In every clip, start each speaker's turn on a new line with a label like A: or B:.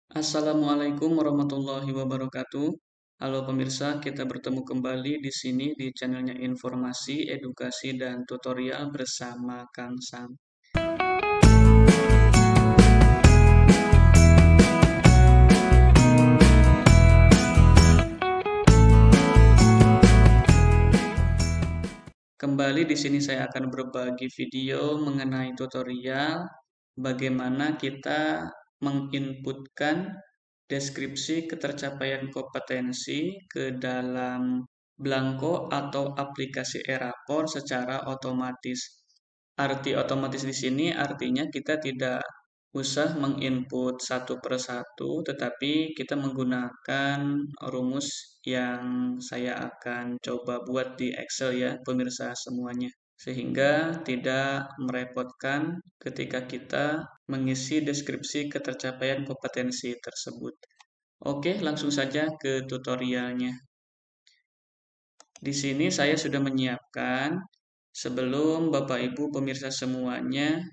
A: Assalamualaikum warahmatullahi wabarakatuh. Halo pemirsa, kita bertemu kembali di sini di channelnya Informasi, Edukasi, dan Tutorial bersama Kang Sam. Kembali di sini saya akan berbagi video mengenai tutorial bagaimana kita menginputkan deskripsi ketercapaian kompetensi ke dalam Blanko atau aplikasi e-rapor secara otomatis. Arti otomatis di sini artinya kita tidak usah menginput satu per satu, tetapi kita menggunakan rumus yang saya akan coba buat di Excel ya, pemirsa semuanya. Sehingga tidak merepotkan ketika kita mengisi deskripsi ketercapaian kompetensi tersebut. Oke, langsung saja ke tutorialnya. Di sini saya sudah menyiapkan sebelum Bapak Ibu pemirsa semuanya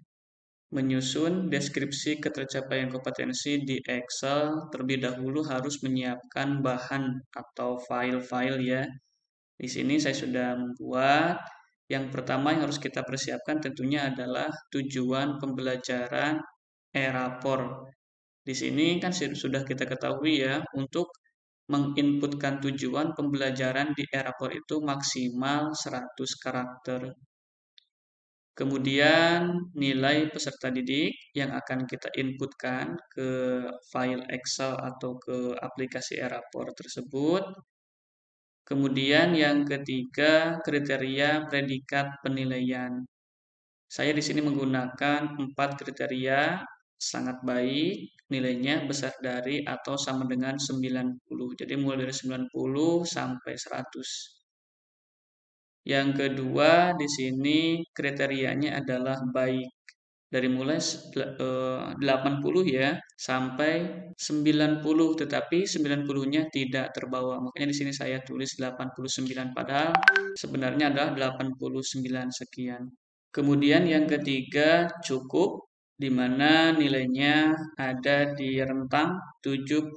A: menyusun deskripsi ketercapaian kompetensi di Excel, terlebih dahulu harus menyiapkan bahan atau file-file ya. Di sini saya sudah membuat. Yang pertama yang harus kita persiapkan tentunya adalah tujuan pembelajaran e-rapor. Di sini kan sudah kita ketahui ya, untuk menginputkan tujuan pembelajaran di e-rapor itu maksimal 100 karakter. Kemudian nilai peserta didik yang akan kita inputkan ke file Excel atau ke aplikasi e-rapor tersebut. Kemudian yang ketiga, kriteria predikat penilaian. Saya di sini menggunakan 4 kriteria sangat baik, nilainya besar dari atau sama dengan 90. Jadi mulai dari 90 sampai 100. Yang kedua, di sini kriterianya adalah baik. Dari mulai 80 ya sampai 90, tetapi 90-nya tidak terbawa. Makanya di sini saya tulis 89 padahal sebenarnya adalah 89 sekian. Kemudian yang ketiga cukup, di mana nilainya ada di rentang 75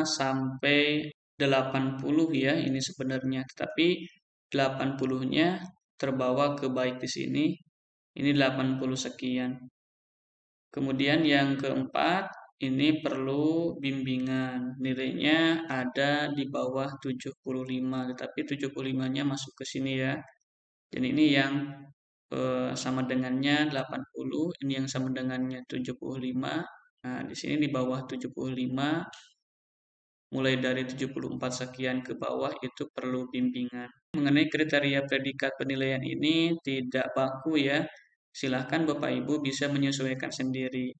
A: sampai 80 ya, ini sebenarnya. Tetapi 80-nya terbawa ke baik di sini. Ini 80 sekian. Kemudian yang keempat, ini perlu bimbingan. Nilainya ada di bawah 75, tetapi 75-nya masuk ke sini ya. Dan ini yang sama dengannya 80, ini yang sama dengannya 75. Nah, di sini di bawah 75, mulai dari 74 sekian ke bawah itu perlu bimbingan. Mengenai kriteria predikat penilaian ini tidak baku ya. Silahkan Bapak Ibu bisa menyesuaikan sendiri.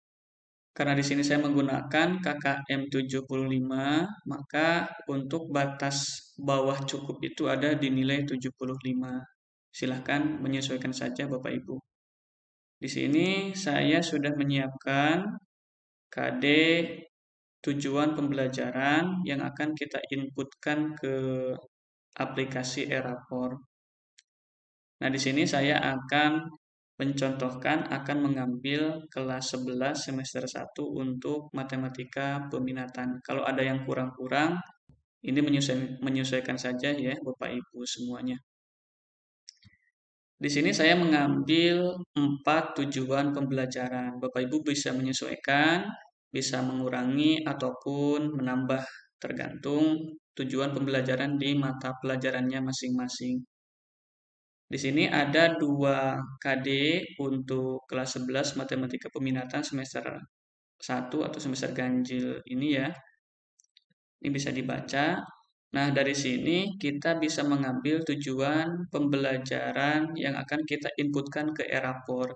A: Karena di sini saya menggunakan KKM 75, maka untuk batas bawah cukup itu ada di nilai 75. Silahkan menyesuaikan saja Bapak Ibu. Di sini saya sudah menyiapkan KD tujuan pembelajaran yang akan kita inputkan ke aplikasi e-rapor. Nah, di sini saya akan mencontohkan akan mengambil kelas 11 semester 1 untuk matematika peminatan. Kalau ada yang kurang-kurang, ini menyesuaikan saja ya Bapak Ibu semuanya. Di sini saya mengambil 4 tujuan pembelajaran. Bapak Ibu bisa menyesuaikan, bisa mengurangi ataupun menambah tergantung tujuan pembelajaran di mata pelajarannya masing-masing. Di sini ada 2 KD untuk kelas 11 matematika peminatan semester 1 atau semester ganjil ini ya. Ini bisa dibaca. Nah, dari sini kita bisa mengambil tujuan pembelajaran yang akan kita inputkan ke e-rapor.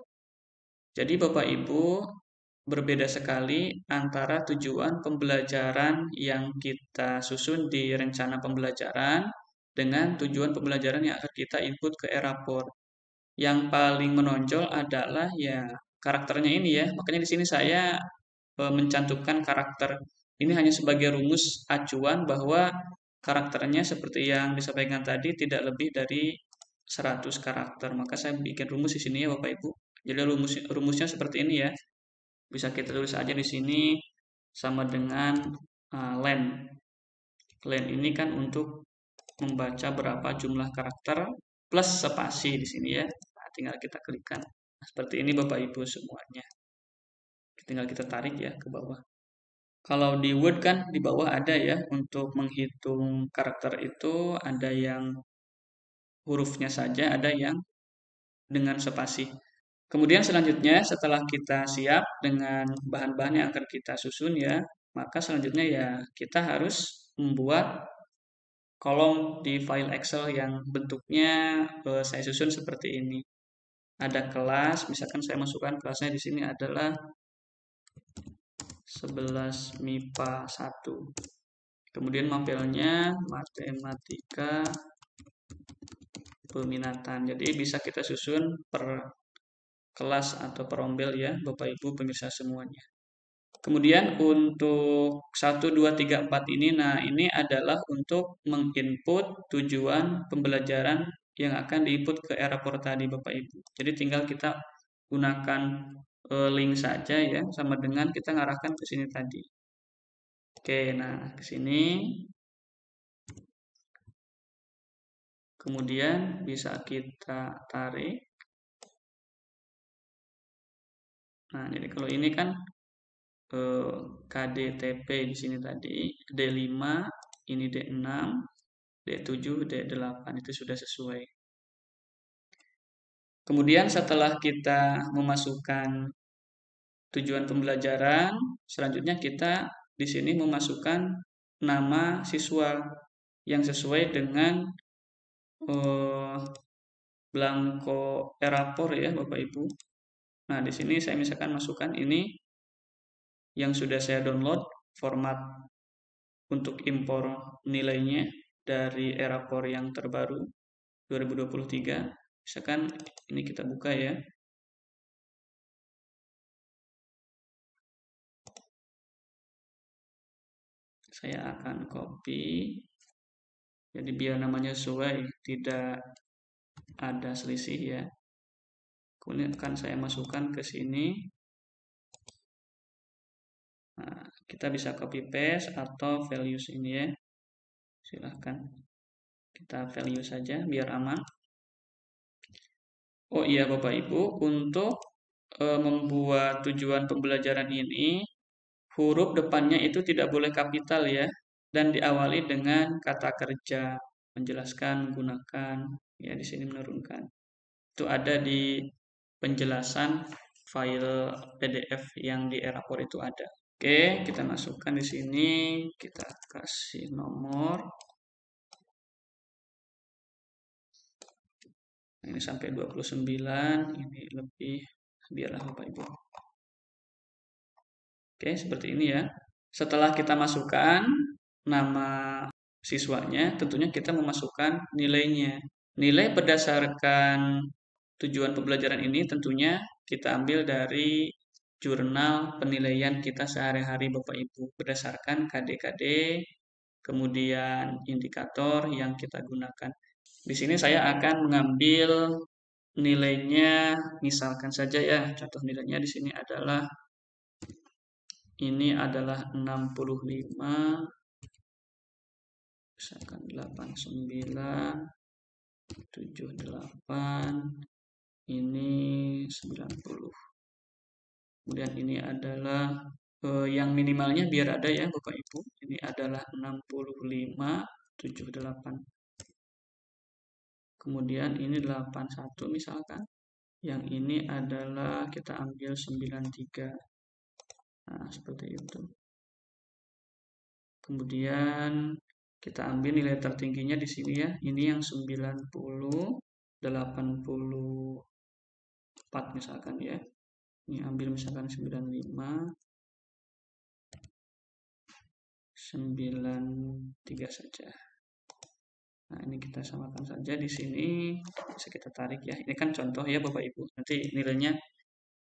A: Jadi Bapak Ibu, berbeda sekali antara tujuan pembelajaran yang kita susun di rencana pembelajaran dengan tujuan pembelajaran yang akan kita input ke e-rapor. Yang paling menonjol adalah ya karakternya ini ya. Makanya di sini saya mencantumkan karakter. Ini hanya sebagai rumus acuan bahwa karakternya seperti yang disampaikan tadi tidak lebih dari 100 karakter. Maka saya bikin rumus di sini ya Bapak Ibu. Jadi rumusnya seperti ini ya. Bisa kita tulis aja di sini sama dengan len. Len ini kan untuk membaca berapa jumlah karakter plus spasi di sini ya. Nah, tinggal kita klikkan. Nah, seperti ini Bapak Ibu semuanya. Tinggal kita tarik ya ke bawah. Kalau di Word kan di bawah ada ya untuk menghitung karakter itu ada yang hurufnya saja, ada yang dengan spasi. Kemudian selanjutnya setelah kita siap dengan bahan-bahan yang akan kita susun ya, maka selanjutnya ya kita harus membuat kolom di file Excel yang bentuknya saya susun seperti ini. Ada kelas, misalkan saya masukkan kelasnya di sini adalah 11 MIPA 1. Kemudian mapelnya matematika peminatan. Jadi bisa kita susun per kelas atau perombel ya, Bapak Ibu pemirsa semuanya. Kemudian untuk 1, 2, 3, 4 ini, nah ini adalah untuk menginput tujuan pembelajaran yang akan diinput ke e-rapor tadi Bapak Ibu. Jadi tinggal kita gunakan link saja ya, sama dengan kita ngarahkan ke sini tadi. Oke, nah ke sini. Kemudian bisa kita tarik. Nah, jadi kalau ini kan KDTP di sini tadi D5, ini D6, D7, D8 itu sudah sesuai. Kemudian setelah kita memasukkan tujuan pembelajaran, selanjutnya kita di sini memasukkan nama siswa yang sesuai dengan blanko e-rapor ya Bapak Ibu. Nah, di sini saya misalkan masukkan ini yang sudah saya download format untuk impor nilainya dari e-rapor yang terbaru 2023. Misalkan ini kita buka ya. Saya akan copy. Jadi biar namanya sesuai, tidak ada selisih ya. Kemudian akan saya masukkan ke sini. Nah, kita bisa copy paste atau values ini ya. Silahkan kita value saja biar aman. Oh iya Bapak Ibu, untuk membuat tujuan pembelajaran ini, huruf depannya itu tidak boleh kapital ya, dan diawali dengan kata kerja, menjelaskan, menggunakan, ya di sini menurunkan. Itu ada di penjelasan file PDF yang di e-rapor itu ada. Oke, kita masukkan di sini, kita kasih nomor. Ini sampai 29, ini lebih, biarlah Bapak Ibu. Oke, seperti ini ya. Setelah kita masukkan nama siswanya, tentunya kita memasukkan nilainya. Nilai berdasarkan tujuan pembelajaran ini tentunya kita ambil dari jurnal penilaian kita sehari-hari Bapak Ibu berdasarkan KD-KD, kemudian indikator yang kita gunakan. Di sini saya akan mengambil nilainya, misalkan saja ya, contoh nilainya di sini adalah ini adalah 65, misalkan 89, 78, ini 90. Kemudian ini adalah yang minimalnya biar ada ya Bapak Ibu. Ini adalah 65, 78. Kemudian ini 81 misalkan. Yang ini adalah kita ambil 93. Nah, seperti itu. Kemudian kita ambil nilai tertingginya di sini ya. Ini yang 90, 84 misalkan ya. Ini ambil misalkan 95, 93 saja. Nah, ini kita samakan saja di sini. Bisa kita tarik ya. Ini kan contoh ya Bapak Ibu. Nanti nilainya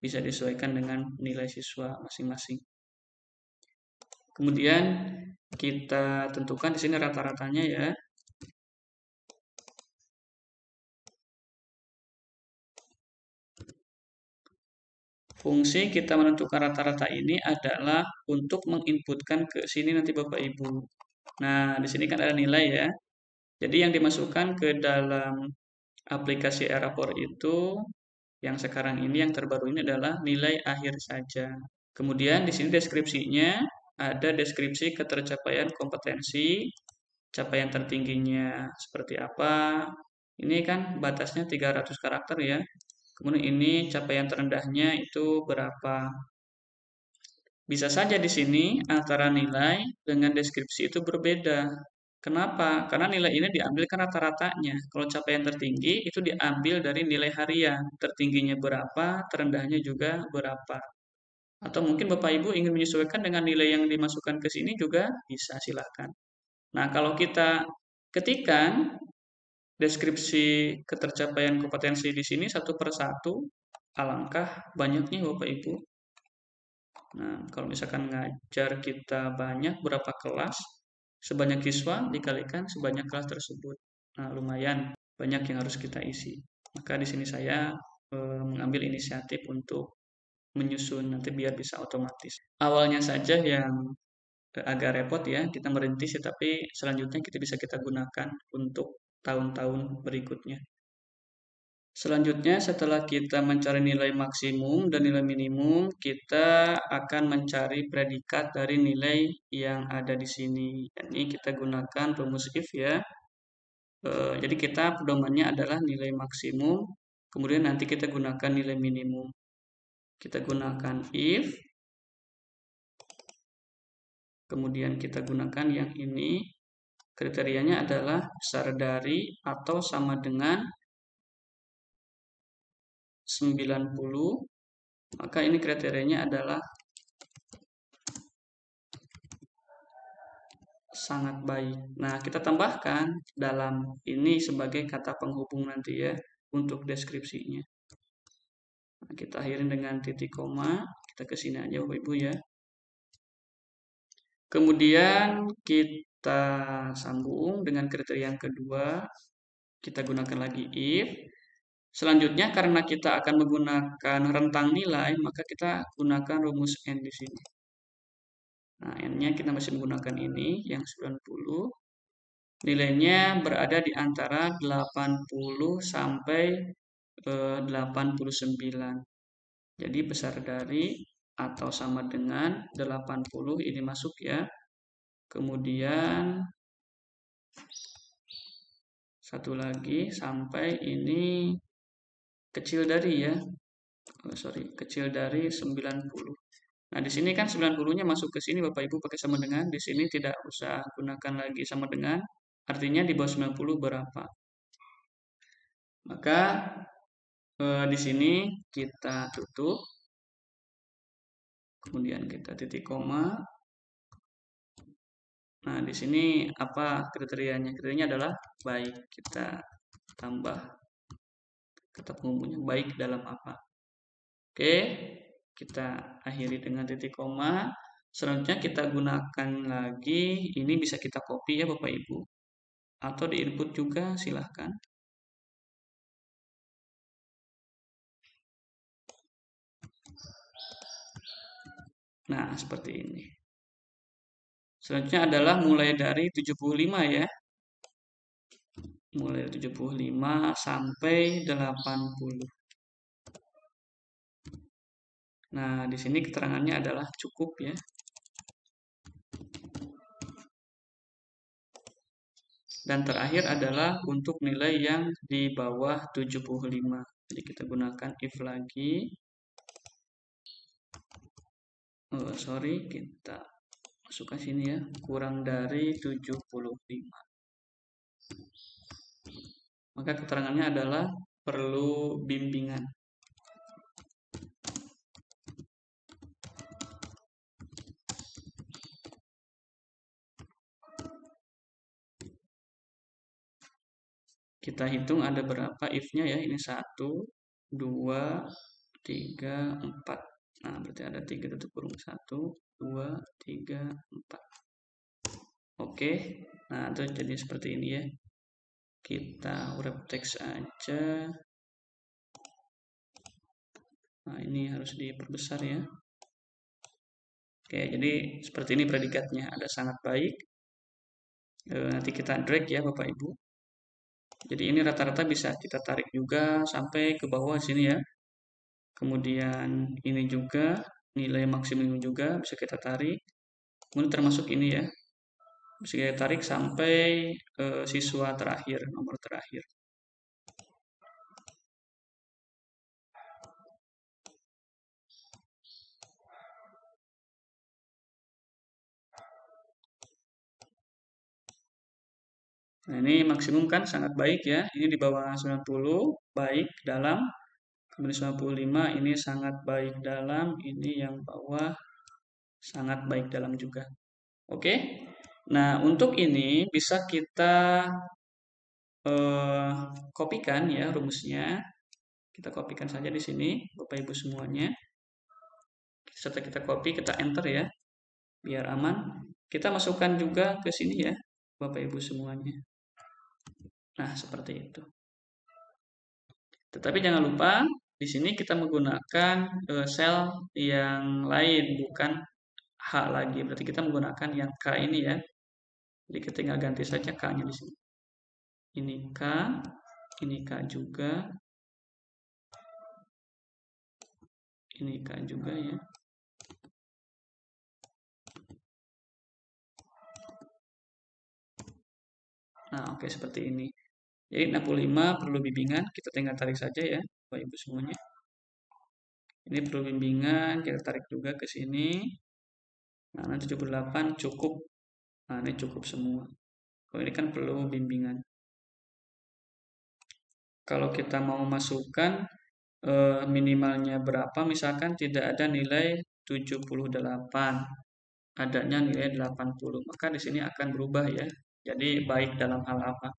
A: bisa disesuaikan dengan nilai siswa masing-masing. Kemudian kita tentukan di sini rata-ratanya ya. Fungsi kita menentukan rata-rata ini adalah untuk menginputkan ke sini nanti Bapak Ibu. Nah, di sini kan ada nilai ya. Jadi yang dimasukkan ke dalam aplikasi Erapor itu yang sekarang ini yang terbaru ini adalah nilai akhir saja. Kemudian di sini deskripsinya ada deskripsi ketercapaian kompetensi, capaian tertingginya seperti apa. Ini kan batasnya 300 karakter ya. Kemudian ini capaian terendahnya itu berapa. Bisa saja di sini antara nilai dengan deskripsi itu berbeda. Kenapa? Karena nilai ini diambil kan rata-ratanya. Kalau capaian tertinggi itu diambil dari nilai harian. Tertingginya berapa, terendahnya juga berapa. Atau mungkin Bapak Ibu ingin menyesuaikan dengan nilai yang dimasukkan ke sini juga bisa, silahkan. Nah, kalau kita ketikkan deskripsi ketercapaian kompetensi di sini satu per satu, alangkah banyaknya Bapak Ibu. Nah, kalau misalkan ngajar kita banyak berapa kelas, sebanyak siswa dikalikan sebanyak kelas tersebut. Nah, lumayan banyak yang harus kita isi. Maka di sini saya mengambil inisiatif untuk menyusun nanti biar bisa otomatis. Awalnya saja yang agak repot ya, kita merintis ya, tapi selanjutnya kita gunakan untuk tahun-tahun berikutnya. Selanjutnya, setelah kita mencari nilai maksimum dan nilai minimum, kita akan mencari predikat dari nilai yang ada di sini. Ini kita gunakan rumus if ya. Jadi kita pedomannya adalah nilai maksimum, kemudian nanti kita gunakan nilai minimum. Kita gunakan if, kemudian kita gunakan yang ini. Kriterianya adalah besar dari atau sama dengan 90, maka ini kriterianya adalah sangat baik. Nah, kita tambahkan dalam ini sebagai kata penghubung nanti ya untuk deskripsinya. Nah, kita akhirin dengan titik koma, kita ke sini aja Bapak Ibu ya. Kemudian kita sambung dengan kriteria yang kedua, kita gunakan lagi if. Selanjutnya karena kita akan menggunakan rentang nilai, maka kita gunakan rumus n di sini. Nah, n-nya kita masih menggunakan ini yang 90. Nilainya berada di antara 80 sampai 89. Jadi besar dari atau sama dengan 80 ini masuk ya. Kemudian satu lagi sampai ini kecil dari ya. Kecil dari 90. Nah, di sini kan 90-nya masuk ke sini Bapak Ibu pakai sama dengan. Di sini tidak usah gunakan lagi sama dengan. Artinya di bawah 90 berapa. Maka di sini kita tutup. Kemudian kita titik koma. Nah, di sini apa kriterianya? Kriterianya adalah baik. Kita tambah kata penghubungnya baik dalam apa. Oke, kita akhiri dengan titik koma. Selanjutnya kita gunakan lagi, ini bisa kita copy ya Bapak Ibu. Atau di input juga silahkan. Nah, seperti ini. Selanjutnya adalah mulai dari 75 ya. Mulai dari 75 sampai 80. Nah, di sini keterangannya adalah cukup ya. Dan terakhir adalah untuk nilai yang di bawah 75. Jadi kita gunakan if lagi. Kita masukkan sini ya, kurang dari 75. Maka keterangannya adalah perlu bimbingan. Kita hitung ada berapa if-nya ya. Ini 1, 2, 3, 4. Nah, berarti ada 3 tutup kurung 1, 2, 3, 4. Oke. Nah, itu jadi seperti ini ya. Kita wrap text aja. Nah, ini harus diperbesar ya. Oke, jadi seperti ini predikatnya. Ada sangat baik. Nanti kita drag ya Bapak Ibu. Jadi ini rata-rata bisa kita tarik juga sampai ke bawah sini ya. Kemudian ini juga nilai maksimum juga bisa kita tarik. Kemudian termasuk ini ya. Bisa kita tarik sampai siswa terakhir, nomor terakhir. Nah, ini maksimum kan sangat baik ya. Ini di bawah 90, baik dalam. Kemudian 95 ini sangat baik dalam. Ini yang bawah sangat baik dalam juga. Oke. Nah, untuk ini bisa kita eh, kopikan ya rumusnya. Kita kopikan saja di sini, Bapak Ibu semuanya. Setelah kita copy, kita enter ya, biar aman. Kita masukkan juga ke sini ya, Bapak Ibu semuanya. Nah, seperti itu. Tetapi jangan lupa di sini kita menggunakan sel yang lain, bukan H lagi. Berarti kita menggunakan yang K ini ya. Jadi kita tinggal ganti saja K-nya di sini. Ini K juga, ini K juga ya. Nah, oke seperti ini. Jadi 65 perlu bimbingan, kita tinggal tarik saja ya, Bapak Ibu semuanya. Ini perlu bimbingan, kita tarik juga ke sini. Nah, 78 cukup. Nah, ini cukup semua. Kalau ini kan perlu bimbingan. Kalau kita mau masukkan minimalnya berapa, misalkan tidak ada nilai 78, adanya nilai 80, maka di sini akan berubah ya. Jadi baik dalam hal apa?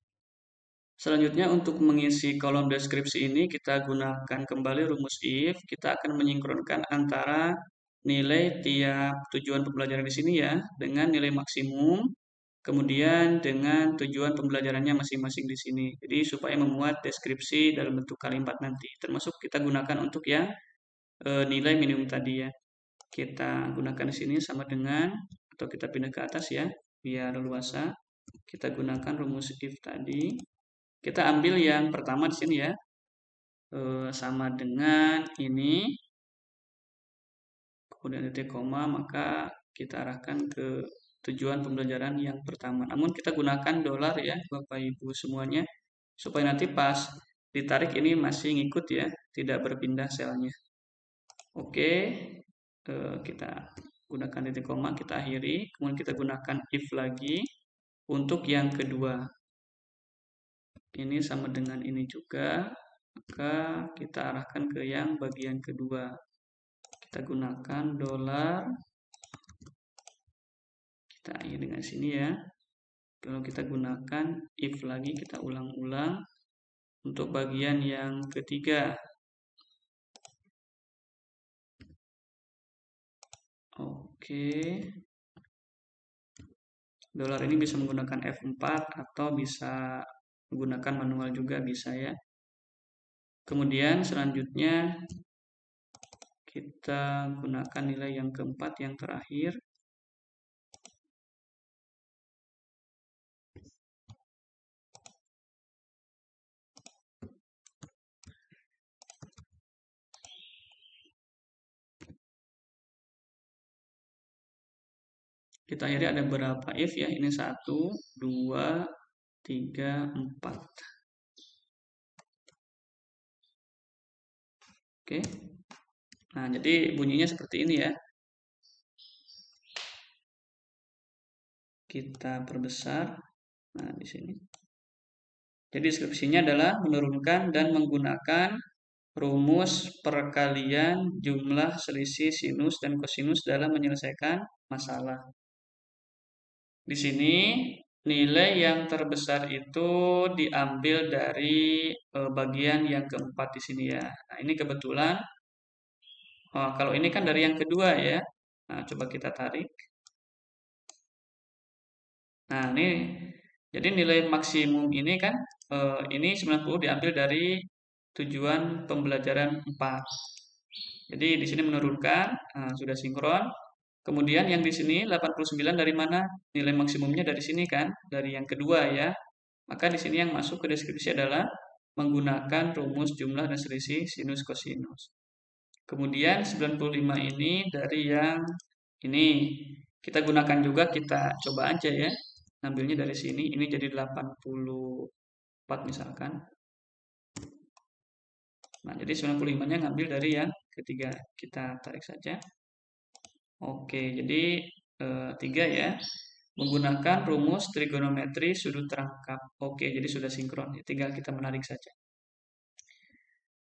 A: Selanjutnya untuk mengisi kolom deskripsi ini kita gunakan kembali rumus if. Kita akan menyinkronkan antara nilai tiap tujuan pembelajaran di sini ya dengan nilai maksimum, kemudian dengan tujuan pembelajarannya masing-masing di sini. Jadi supaya memuat deskripsi dalam bentuk kalimat nanti. Termasuk kita gunakan untuk yang nilai minimum tadi ya. Kita gunakan di sini sama dengan atau kita pindah ke atas ya biar luasa. Kita gunakan rumus if tadi. Kita ambil yang pertama di sini ya, sama dengan ini, kemudian titik koma, maka kita arahkan ke tujuan pembelajaran yang pertama. Namun kita gunakan dolar ya, Bapak Ibu semuanya, supaya nanti pas ditarik ini masih ngikut ya, tidak berpindah selnya. Oke, kita gunakan titik koma, kita akhiri, kemudian kita gunakan if lagi untuk yang kedua. Ini sama dengan ini juga, maka kita arahkan ke yang bagian kedua. Kita gunakan dolar, kita akhiri dengan sini ya. Kalau kita gunakan if lagi, kita ulang-ulang untuk bagian yang ketiga. Oke. Dolar ini bisa menggunakan F4 atau bisa menggunakan manual juga bisa ya. Kemudian selanjutnya kita gunakan nilai yang keempat yang terakhir. Kita akhiri ada berapa if ya? Ini 1, 2, 3, 4. Oke. Nah, jadi bunyinya seperti ini ya. Kita perbesar. Nah, di sini. Jadi deskripsinya adalah menurunkan dan menggunakan rumus perkalian jumlah selisih sinus dan kosinus dalam menyelesaikan masalah. Di sini nilai yang terbesar itu diambil dari bagian yang keempat di sini ya. Nah, ini kebetulan kalau ini kan dari yang kedua ya. Nah, coba kita tarik. Nah, ini jadi nilai maksimum ini kan ini 90 diambil dari tujuan pembelajaran 4. Jadi di sini menurunkan, sudah sinkron. Kemudian yang di sini 89 dari mana? Nilai maksimumnya dari sini kan, dari yang kedua ya. Maka di sini yang masuk ke deskripsi adalah menggunakan rumus jumlah dan selisih sinus kosinus. Kemudian 95 ini dari yang ini. Kita gunakan juga, kita coba aja ya. Ngambilnya dari sini, ini jadi 84 misalkan. Nah, jadi 95-nya ngambil dari yang ketiga. Kita tarik saja. Oke, jadi 3 ya. Menggunakan rumus trigonometri sudut terangkat. Oke, jadi sudah sinkron. Tinggal kita menarik saja.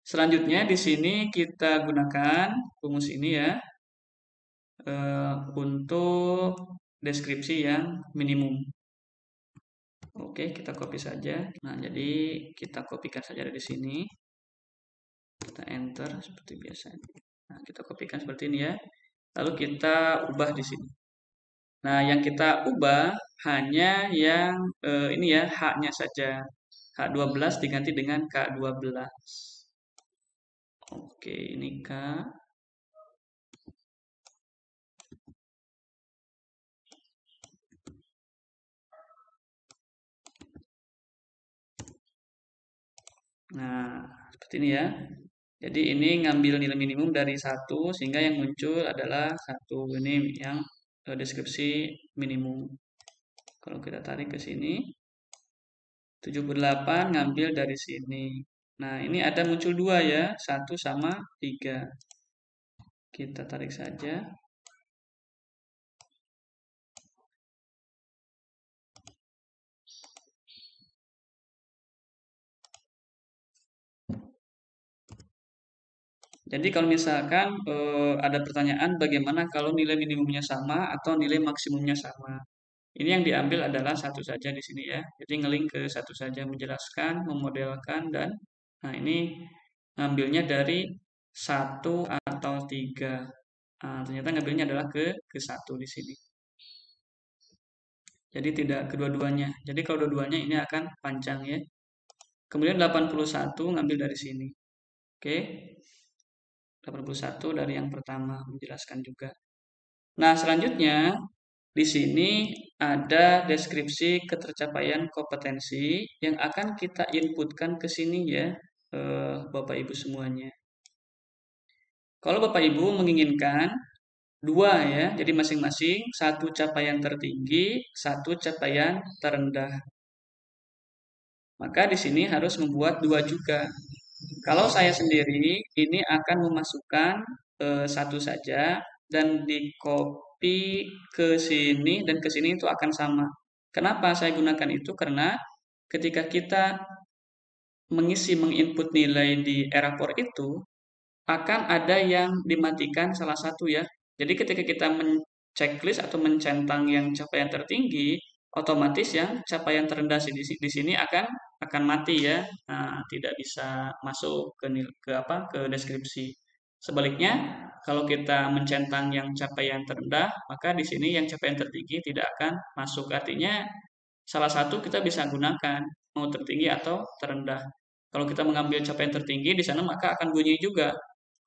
A: Selanjutnya di sini kita gunakan rumus ini ya untuk deskripsi yang minimum. Oke, kita copy saja. Nah, jadi kita kopikan saja dari sini. Kita enter seperti biasa. Nah, kita kopikan seperti ini ya. Lalu kita ubah di sini. Nah, yang kita ubah hanya yang ini ya, H-nya saja. H12 diganti dengan K12. Oke, ini K. Nah, seperti ini ya. Jadi ini ngambil nilai minimum dari 1 sehingga yang muncul adalah 1 ini yang deskripsi minimum. Kalau kita tarik ke sini 78 ngambil dari sini. Nah, ini ada muncul 2 ya, 1 sama 3. Kita tarik saja. Jadi kalau misalkan ada pertanyaan bagaimana kalau nilai minimumnya sama atau nilai maksimumnya sama. Ini yang diambil adalah satu saja di sini ya. Jadi ngelink ke satu saja, menjelaskan, memodelkan, dan nah ini ngambilnya dari satu atau 3. Nah, ternyata ngambilnya adalah ke satu di sini. Jadi tidak kedua-duanya. Jadi kalau dua-duanya ini akan panjang ya. Kemudian 81 ngambil dari sini. Oke. 81 dari yang pertama menjelaskan juga. Nah, selanjutnya di sini ada deskripsi ketercapaian kompetensi yang akan kita inputkan ke sini ya, Bapak Ibu semuanya. Kalau Bapak Ibu menginginkan dua ya, jadi masing-masing satu capaian tertinggi, satu capaian terendah. Maka di sini harus membuat dua juga. Kalau saya sendiri ini akan memasukkan satu saja dan di copy ke sini dan ke sini itu akan sama. Kenapa saya gunakan itu? Karena ketika kita menginput nilai di Errapor itu akan ada yang dimatikan salah satu ya. Jadi ketika kita menceklis atau mencentang yang capaian tertinggi, otomatis yang capaian terendah di sini akan mati ya. Nah, tidak bisa masuk ke deskripsi. Sebaliknya, kalau kita mencentang yang capaian terendah, maka di sini yang capaian tertinggi tidak akan masuk. Artinya salah satu kita bisa gunakan mau tertinggi atau terendah. Kalau kita mengambil capaian tertinggi di sana maka akan bunyi juga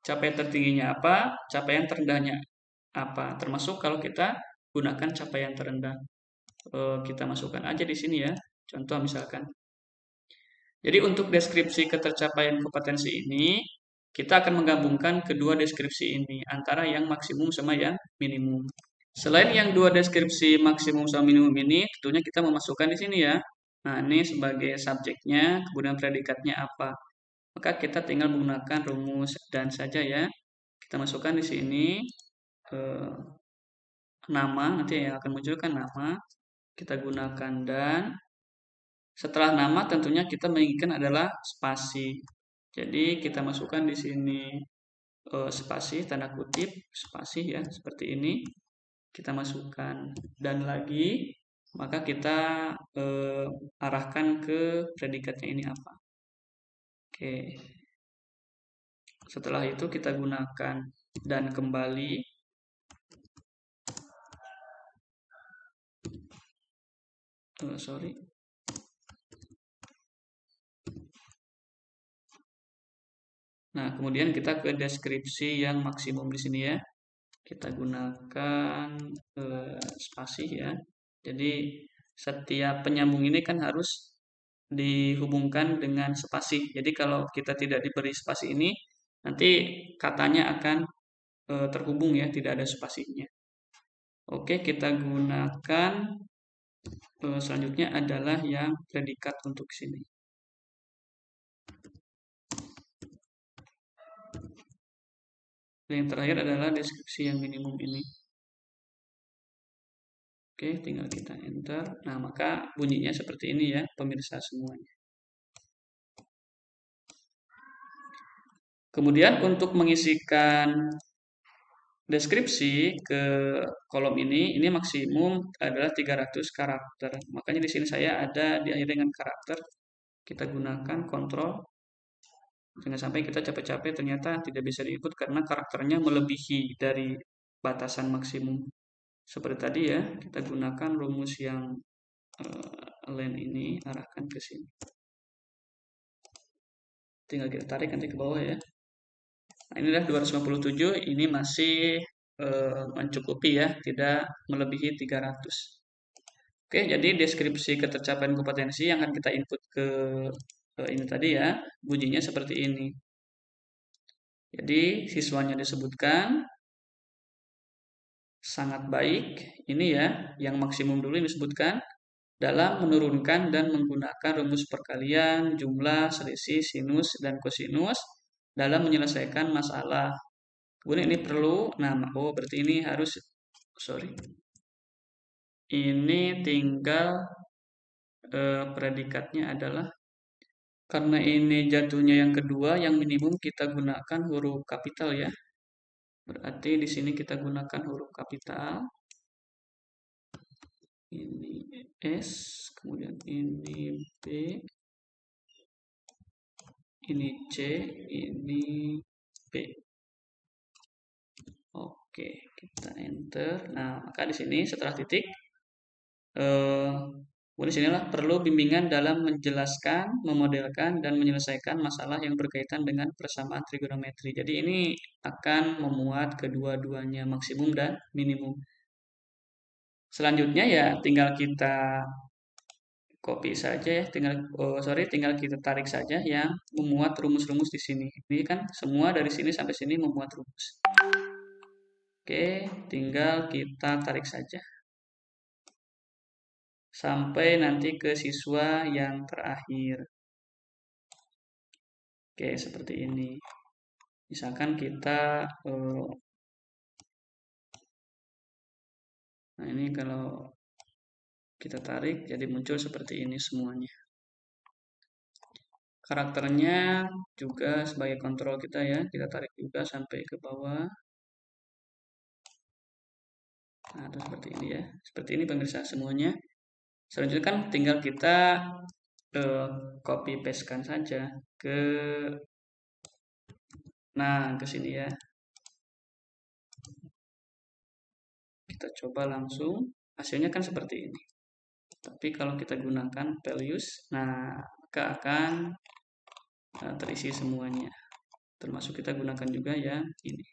A: capaian tertingginya apa, capaian terendahnya apa. Termasuk kalau kita gunakan capaian terendah. Kita masukkan aja di sini ya. Contoh misalkan. Jadi untuk deskripsi ketercapaian kompetensi ini, kita akan menggabungkan kedua deskripsi ini antara yang maksimum sama yang minimum. Selain yang dua deskripsi maksimum sama minimum ini, tentunya kita memasukkan di sini ya. Nah, ini sebagai subjeknya, kemudian predikatnya apa. Maka kita tinggal menggunakan rumus dan saja ya. Kita masukkan di sini eh, nama, nanti yang akan munculkan nama. Kita gunakan dan setelah nama tentunya kita menginginkan adalah spasi. Jadi kita masukkan di sini spasi, tanda kutip, spasi ya, seperti ini. Kita masukkan dan lagi, maka kita arahkan ke predikatnya ini apa. Oke. Setelah itu kita gunakan dan kembali. Sorry. Nah, kemudian kita ke deskripsi yang maksimum di sini ya. Kita gunakan spasi ya. Jadi setiap penyambung ini kan harus dihubungkan dengan spasi. Jadi kalau kita tidak diberi spasi ini, nanti katanya akan terhubung ya, tidak ada spasinya. Oke, kita gunakan selanjutnya adalah yang predikat untuk sini. Dan yang terakhir adalah deskripsi yang minimum ini. Oke, tinggal kita enter. Nah, maka bunyinya seperti ini ya, pemirsa semuanya. Kemudian untuk mengisikan deskripsi ke kolom ini maksimum adalah 300 karakter. Makanya di sini saya ada diakhiri dengan karakter. Kita gunakan kontrol. Jangan sampai kita capek-capek ternyata tidak bisa diikut karena karakternya melebihi dari batasan maksimum. Seperti tadi ya, kita gunakan rumus yang len ini, arahkan ke sini. Tinggal kita tarik nanti ke bawah ya. Nah, ini adalah 257, ini masih mencukupi ya, tidak melebihi 300. Oke, jadi deskripsi ketercapaian kompetensi yang akan kita input ke ini tadi ya, bunyinya seperti ini. Jadi siswanya disebutkan sangat baik, ini ya, yang maksimum dulu disebutkan dalam menurunkan dan menggunakan rumus perkalian, jumlah, selisih, sinus, dan kosinus dalam menyelesaikan masalah. Kemudian ini perlu, nah, oh berarti ini harus, sorry, ini tinggal predikatnya adalah, karena ini jatuhnya yang kedua, yang minimum kita gunakan huruf kapital ya. Berarti di sini kita gunakan huruf kapital. Ini S, kemudian ini B, ini C, ini B. Oke, kita enter. Nah, maka di sini setelah titik, kemudian sinilah perlu bimbingan dalam menjelaskan, memodelkan, dan menyelesaikan masalah yang berkaitan dengan persamaan trigonometri. Jadi ini akan memuat kedua-duanya maksimum dan minimum. Selanjutnya ya tinggal kita copy saja ya, tinggal kita tarik saja yang memuat rumus-rumus di sini. Ini kan semua dari sini sampai sini memuat rumus. Oke, tinggal kita tarik saja sampai nanti ke siswa yang terakhir. Oke, seperti ini. Misalkan kita, nah ini kalau kita tarik, jadi muncul seperti ini semuanya. Karakternya juga sebagai kontrol kita ya, kita tarik juga sampai ke bawah. Nah, itu seperti ini ya. Seperti ini pemirsa semuanya. Selanjutnya kan tinggal kita copy paste-kan saja ke, nah ke sini ya. Kita coba langsung, hasilnya kan seperti ini. Tapi kalau kita gunakan values, nah maka akan terisi semuanya. Termasuk kita gunakan juga yang ini.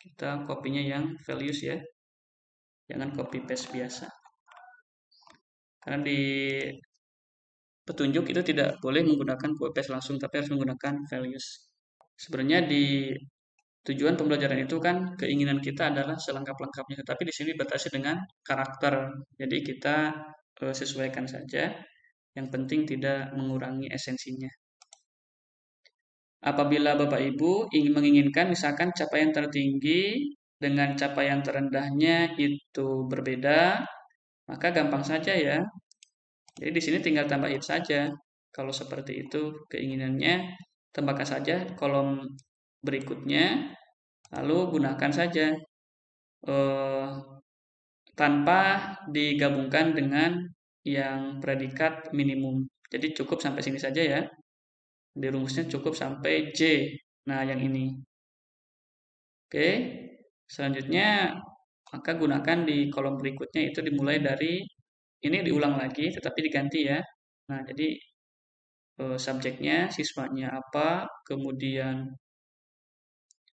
A: Kita copy-nya yang values ya. Jangan copy paste biasa. Karena di petunjuk itu tidak boleh menggunakan copy paste langsung, tapi harus menggunakan values. Sebenarnya di tujuan pembelajaran itu kan keinginan kita adalah selengkap-lengkapnya, tetapi di sini dibatasi dengan karakter. Jadi kita sesuaikan saja. Yang penting tidak mengurangi esensinya. Apabila Bapak Ibu menginginkan misalkan capaian tertinggi dengan capaian terendahnya itu berbeda, maka gampang saja ya. Jadi di sini tinggal tambahin saja. Kalau seperti itu keinginannya, tambahkan saja kolom berikutnya, lalu gunakan saja tanpa digabungkan dengan yang predikat minimum. Jadi cukup sampai sini saja ya. Di rumusnya cukup sampai J. Nah, yang ini. Oke. Selanjutnya, maka gunakan di kolom berikutnya itu dimulai dari, ini diulang lagi, tetapi diganti ya. Nah, jadi subjeknya, siswanya apa, kemudian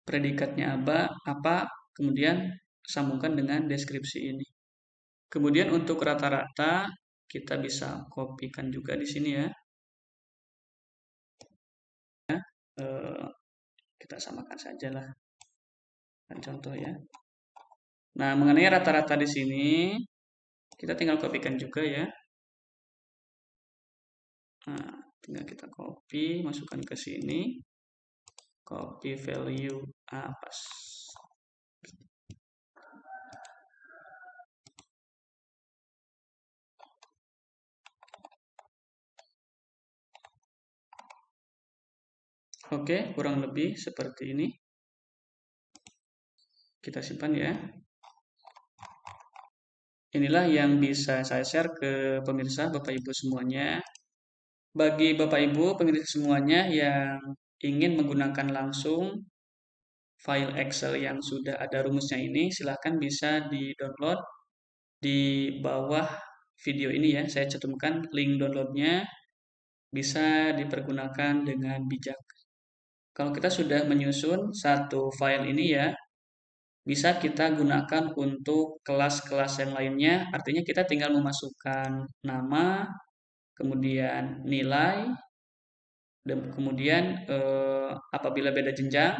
A: predikatnya apa, kemudian sambungkan dengan deskripsi ini. Kemudian untuk rata-rata kita bisa kopikan juga di sini ya. Eh, kita samakan saja lah, contoh ya. Nah, mengenai rata-rata di sini, kita tinggal kopikan juga ya. Nah, tinggal kita copy, masukkan ke sini. Copy value pas. Oke, kurang lebih seperti ini. Kita simpan ya. Inilah yang bisa saya share ke pemirsa Bapak Ibu semuanya. Bagi Bapak Ibu pemirsa semuanya yang ingin menggunakan langsung file Excel yang sudah ada rumusnya ini, silahkan bisa di-download di bawah video ini ya. Saya cantumkan link downloadnya, bisa dipergunakan dengan bijak. Kalau kita sudah menyusun satu file ini ya, bisa kita gunakan untuk kelas-kelas yang lainnya. Artinya kita tinggal memasukkan nama, kemudian nilai, dan kemudian apabila beda jenjang,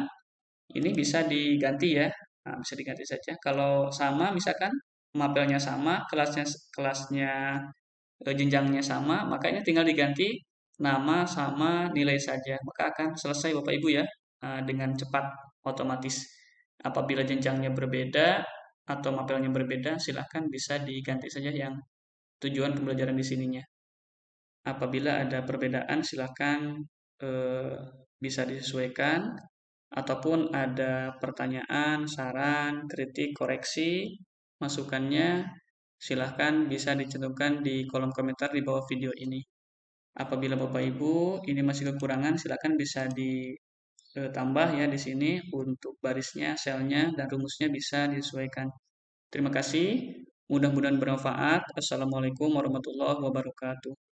A: ini bisa diganti ya. Nah, bisa diganti saja. Kalau sama, misalkan mapelnya sama, kelasnya jenjangnya sama, maka ini tinggal diganti nama sama nilai saja. Maka akan selesai Bapak Ibu ya, dengan cepat, otomatis. Apabila jenjangnya berbeda atau mapelnya berbeda, silahkan bisa diganti saja yang tujuan pembelajaran di sininya. Apabila ada perbedaan, silahkan eh, bisa disesuaikan. Ataupun ada pertanyaan, saran, kritik, koreksi, masukannya, silahkan bisa dicantumkan di kolom komentar di bawah video ini. Apabila Bapak Ibu ini masih kekurangan, silahkan bisa ditambah ya di sini untuk barisnya, selnya, dan rumusnya bisa disesuaikan. Terima kasih, mudah-mudahan bermanfaat. Assalamualaikum warahmatullahi wabarakatuh.